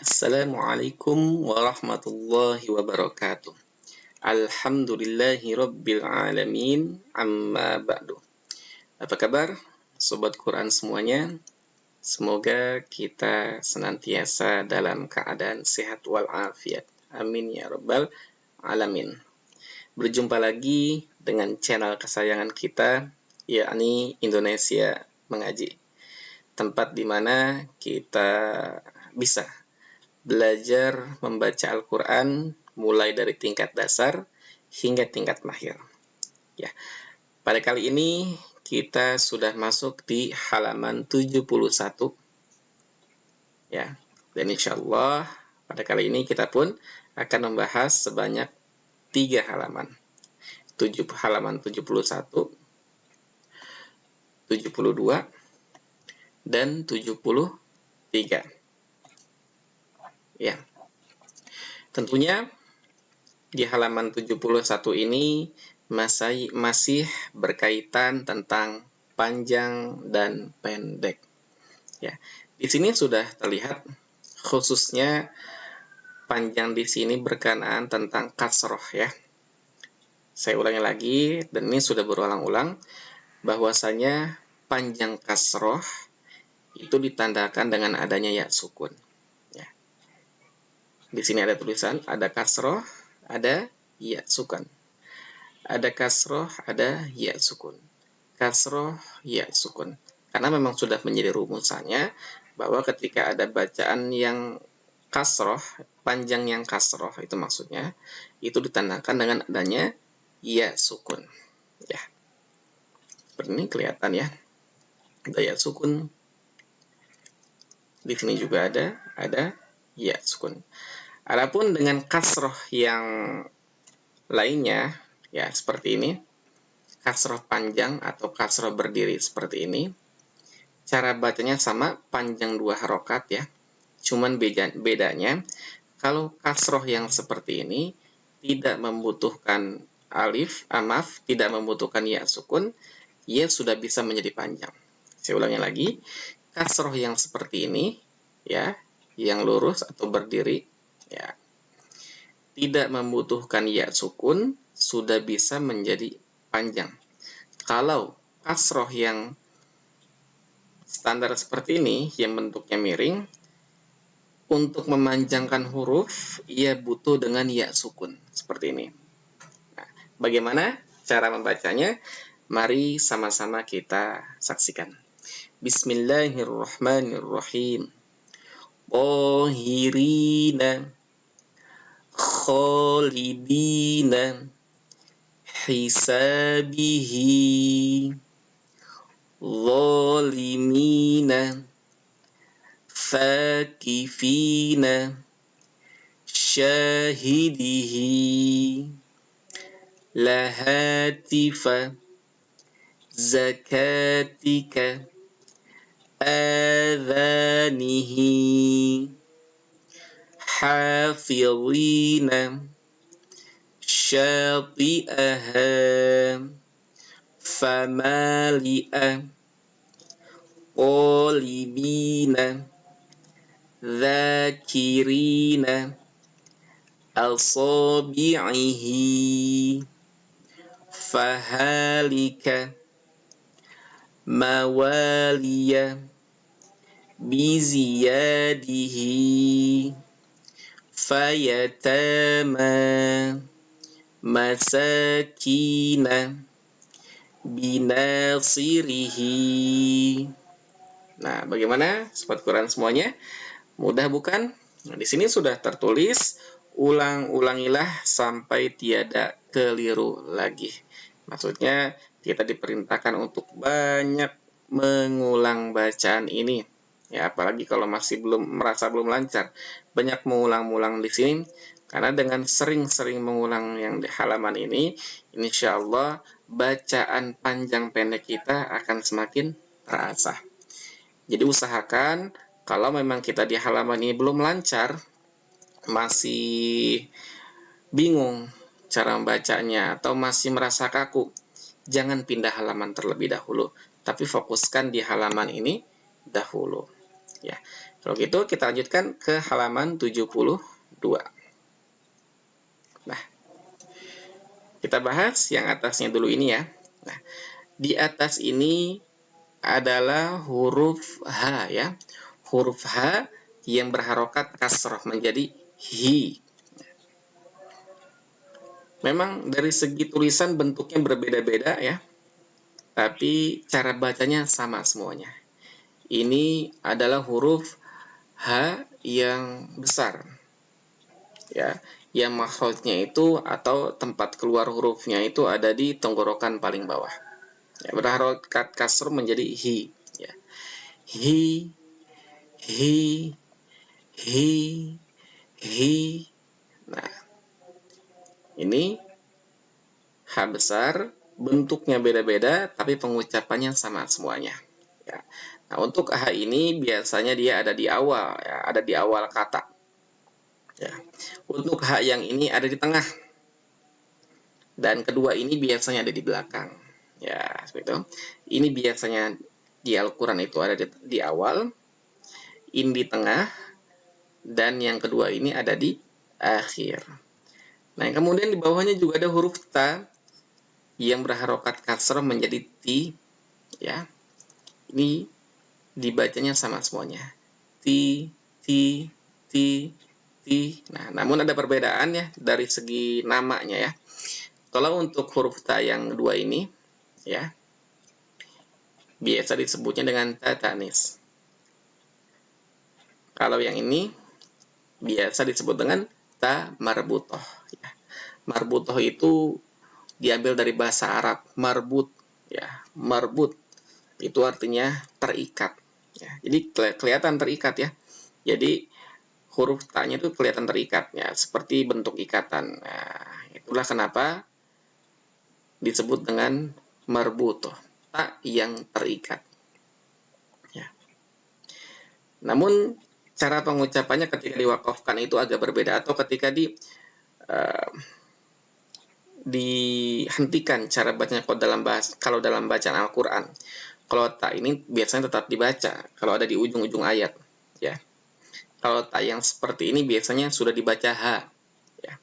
Assalamualaikum warahmatullahi wabarakatuh. Alhamdulillahi rabbil alamin. Amma ba'du. Apa kabar Sobat Quran semuanya? Semoga kita senantiasa dalam keadaan sehat walafiat. Amin ya rabbal alamin. Berjumpa lagi dengan channel kesayangan kita, yakni Indonesia Mengaji. Tempat di mana kita bisa belajar membaca Al-Quran mulai dari tingkat dasar hingga tingkat mahir. Ya, pada kali ini kita sudah masuk di halaman 71. Ya, dan insya Allah pada kali ini kita pun akan membahas sebanyak 3 halaman. Halaman 71, 72, dan 73. Ya, tentunya di halaman 71 ini masih berkaitan tentang panjang dan pendek. Ya, di sini sudah terlihat khususnya panjang di sini berkenaan tentang kasroh ya. Saya ulangi lagi, dan ini sudah berulang-ulang bahwasanya panjang kasroh itu ditandakan dengan adanya ya sukun. Di sini ada tulisan, ada kasroh, ada ya sukun. Ada kasroh, ada ya sukun. Kasroh, ya sukun. Karena memang sudah menjadi rumusannya bahwa ketika ada bacaan yang kasroh, panjang yang kasroh itu maksudnya, itu ditandakan dengan adanya ya sukun. Ya, seperti ini kelihatan ya. Ada ya sukun. Di sini juga ada ya sukun. Adapun dengan kasroh yang lainnya, ya seperti ini, kasroh panjang atau kasroh berdiri seperti ini, cara bacanya sama, panjang 2 harokat ya. Cuman bedanya, kalau kasroh yang seperti ini tidak membutuhkan tidak membutuhkan ya sukun, ya sudah bisa menjadi panjang. Saya ulangi lagi, kasroh yang seperti ini, ya, yang lurus atau berdiri, ya, tidak membutuhkan ya sukun, sudah bisa menjadi panjang. Kalau kasroh yang standar seperti ini, yang bentuknya miring, untuk memanjangkan huruf, ia butuh dengan ya sukun, seperti ini. Nah, bagaimana cara membacanya? Mari sama-sama kita saksikan. Bismillahirrahmanirrahim. Qahirina, khalidina, hisabihi, zalimina, fakifina, syahidihi, lahatifa, zakatika, adhanihi, hafidhina, syati'aha, famali'a, qalibina, dzakirina, asabi'ihi, fahalika, mawaliya, biziyadihi, fayatama, masakina, binasirihi. Nah, bagaimana Sobat Quran semuanya? Mudah bukan? Nah, di sini sudah tertulis, ulang-ulangilah sampai tiada keliru lagi. Maksudnya kita diperintahkan untuk banyak mengulang bacaan ini. Ya, apalagi kalau masih merasa belum lancar, banyak mengulang-ulang di sini. Karena dengan sering-sering mengulang yang di halaman ini, insya Allah bacaan panjang pendek kita akan semakin terasa. Jadi usahakan kalau memang kita di halaman ini belum lancar, masih bingung cara membacanya atau masih merasa kaku, jangan pindah halaman terlebih dahulu, tapi fokuskan di halaman ini dahulu. Ya, Kalau gitu kita lanjutkan ke halaman 72. Nah, kita bahas yang atasnya dulu ini ya. Nah, di atas ini adalah huruf H ya. Huruf H yang berharokat kasroh menjadi hi. Memang dari segi tulisan bentuknya berbeda-beda ya, tapi cara bacanya sama semuanya. Ini adalah huruf H yang besar, ya, yang makhrajnya itu atau tempat keluar hurufnya itu ada di tenggorokan paling bawah. Ya, berharokat kasroh menjadi hi. Ya. Hi, hi, hi, hi. Nah, ini H besar, bentuknya beda-beda, tapi pengucapannya sama semuanya. Ya. Nah, untuk H ini biasanya dia ada di awal, ya, ada di awal kata. Ya. Untuk H yang ini ada di tengah, dan kedua ini biasanya ada di belakang. Ya, seperti itu. Ini biasanya di Al-Quran itu ada di awal, ini di tengah, dan yang kedua ini ada di akhir. Nah, yang kemudian di bawahnya juga ada huruf ta yang berharokat kasroh menjadi ti, ya. Ini dibacanya sama semuanya. Ti, ti, ti, ti. Nah, namun ada perbedaan ya dari segi namanya ya. Kalau untuk huruf ta yang dua ini, ya, biasa disebutnya dengan ta tanis. Kalau yang ini biasa disebut dengan ta marbutoh. Ya. Marbutoh itu diambil dari bahasa Arab marbut, ya, marbut itu artinya terikat. Ya. Jadi kelihatan terikat ya. Jadi huruf ta-nya itu kelihatan terikat ya, seperti bentuk ikatan. Nah, itulah kenapa disebut dengan marbutoh, ta yang terikat. Ya. Namun cara pengucapannya ketika diwakafkan itu agak berbeda, atau ketika dihentikan cara bacanya kalau dalam bacaan Al-Quran. Kalau ta ini biasanya tetap dibaca kalau ada di ujung-ujung ayat, ya. Kalau ta yang seperti ini biasanya sudah dibaca H, ya.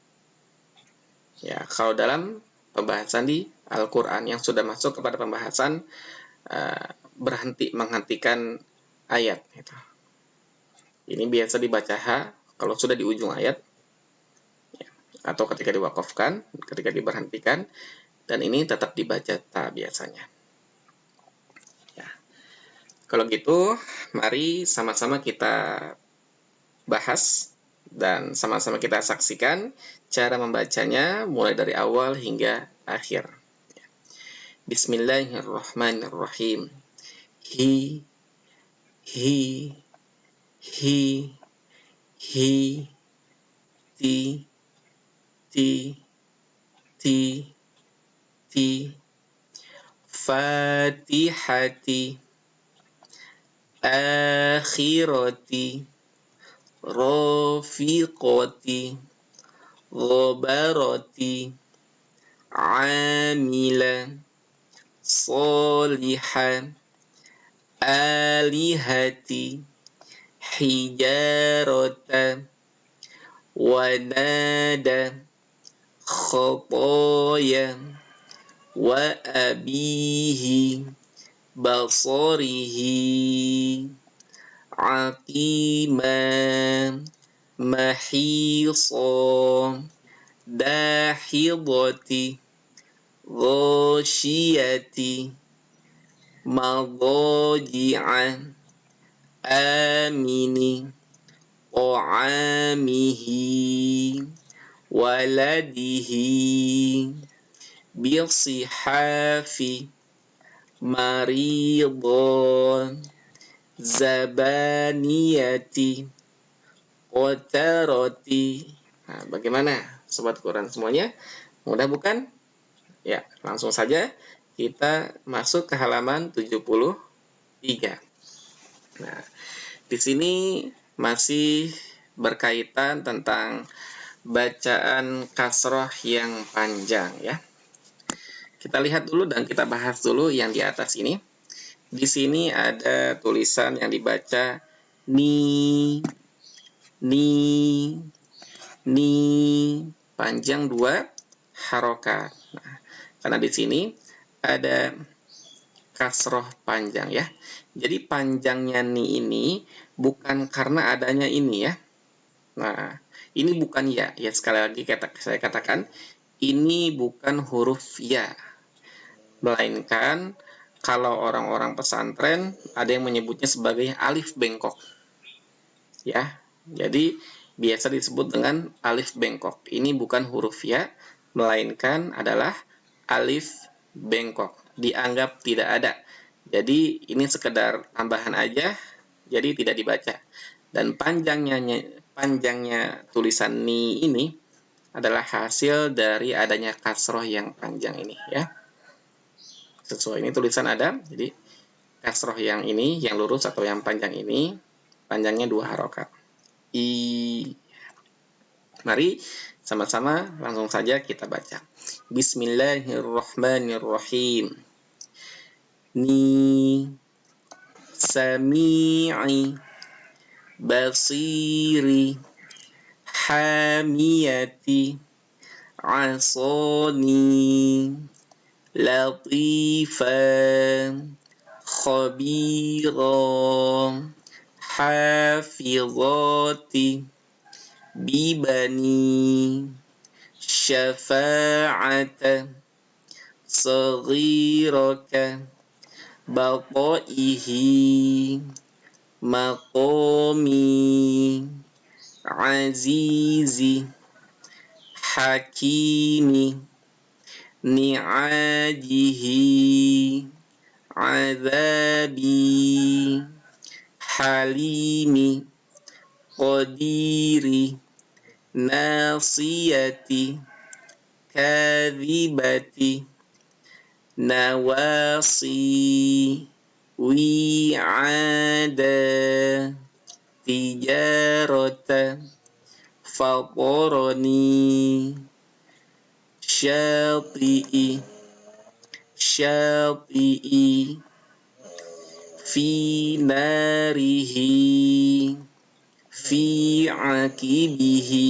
Ya, kalau dalam pembahasan di Al-Quran yang sudah masuk kepada pembahasan menghentikan ayat, gitu. Ini biasa dibaca H kalau sudah di ujung ayat, ya. Atau ketika diwakafkan, ketika diberhentikan, dan ini tetap dibaca ta biasanya. Ya. Kalau gitu, mari sama-sama kita bahas dan sama-sama kita saksikan cara membacanya mulai dari awal hingga akhir. Bismillahirrahmanirrahim. Hi, hi, hi, hi, ti, ti, ti, ti, fatihati, akhirati, rafiqati, ghabarati, amila, solihan, alihati, hijarata, wanada, khotoya, wa abihi, basarihi, aqima, mahisa, dahidati, ghasyiyati, madaji'a, amini, ta'amihi, waladihi, bisihafi, maridon, zabaniyati, qatarati. Nah, bagaimana sobat Quran semuanya? Mudah bukan? Ya, langsung saja kita masuk ke halaman 73. Nah, di sini masih berkaitan tentang bacaan kasroh yang panjang ya. Kita lihat dulu dan kita bahas dulu yang di atas ini. Di sini ada tulisan yang dibaca ni, ni, ni, panjang 2 harokat. Nah, karena di sini ada kasroh panjang ya. Jadi panjangnya ni ini bukan karena adanya ini ya. Nah, ini bukan ya. Ya sekali lagi saya katakan, ini bukan huruf ya. Melainkan kalau orang-orang pesantren ada yang menyebutnya sebagai alif bengkok. Ya. Jadi biasa disebut dengan alif bengkok. Ini bukan huruf ya, melainkan adalah alif bengkok. Dianggap tidak ada. Jadi ini sekedar tambahan aja, jadi tidak dibaca. Dan panjangnya tulisan ni ini adalah hasil dari adanya kasroh yang panjang ini ya. Sesuai ini tulisan ada, jadi kasroh yang ini, yang lurus atau yang panjang ini, panjangnya 2 harokat. Mari sama-sama langsung saja kita baca. Bismillahirrahmanirrahim. Ni, sami'i, basiri, hamiyati, asani, latifa, khabira, hafizati, bibani, syafa'ata, saghiraka, baqaihi, maqami, azizi, hakimi, ni'ajihi, azabi, halimi, qadiri, nasiyati, kadhibati, nawasi, wi'ada, tijarata, fatorani, syati'i, syati'i, fi narihi, fi akibihi.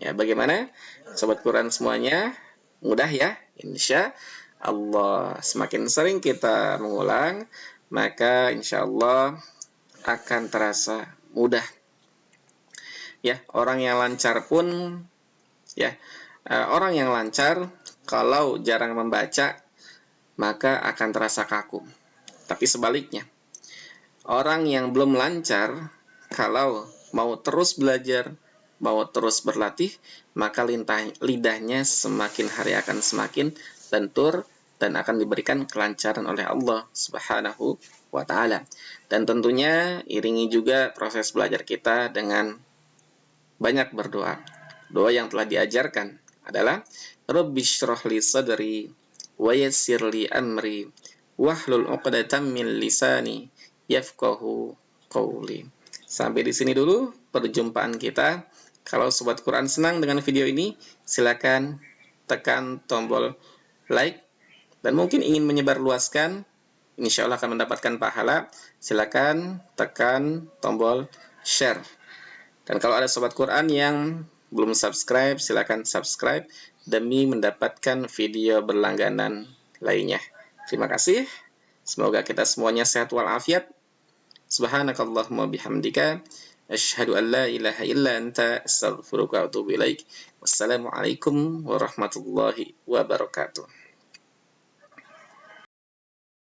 Ya, bagaimana Sobat Quran semuanya? Mudah ya? Insya Allah. Semakin sering kita mengulang, maka insya Allah akan terasa mudah. Ya, orang yang lancar pun ya, orang yang lancar kalau jarang membaca maka akan terasa kaku. Tapi sebaliknya, orang yang belum lancar kalau mau terus belajar, mau terus berlatih, maka lidahnya semakin hari akan semakin lentur dan akan diberikan kelancaran oleh Allah Subhanahu wa ta'ala. Dan tentunya iringi juga proses belajar kita dengan banyak berdoa. Doa yang telah diajarkan adalah Rabbi shrah li sadri wa yassir li amri wahlul 'uqdatam min lisani yafqahu qawli. Sampai di sini dulu perjumpaan kita. Kalau Sobat Quran senang dengan video ini, silakan tekan tombol like dan mungkin ingin menyebarluaskan, insya Allah akan mendapatkan pahala. Silakan tekan tombol share. Dan kalau ada Sobat Quran yang belum subscribe, silakan subscribe demi mendapatkan video berlangganan lainnya. Terima kasih. Semoga kita semuanya sehat walafiat. Subhanakallahumma bihamdika asyhadu an la ilaha illa anta astaghfiruka wa atubu ilaik. Wassalamualaikum warahmatullahi wabarakatuh.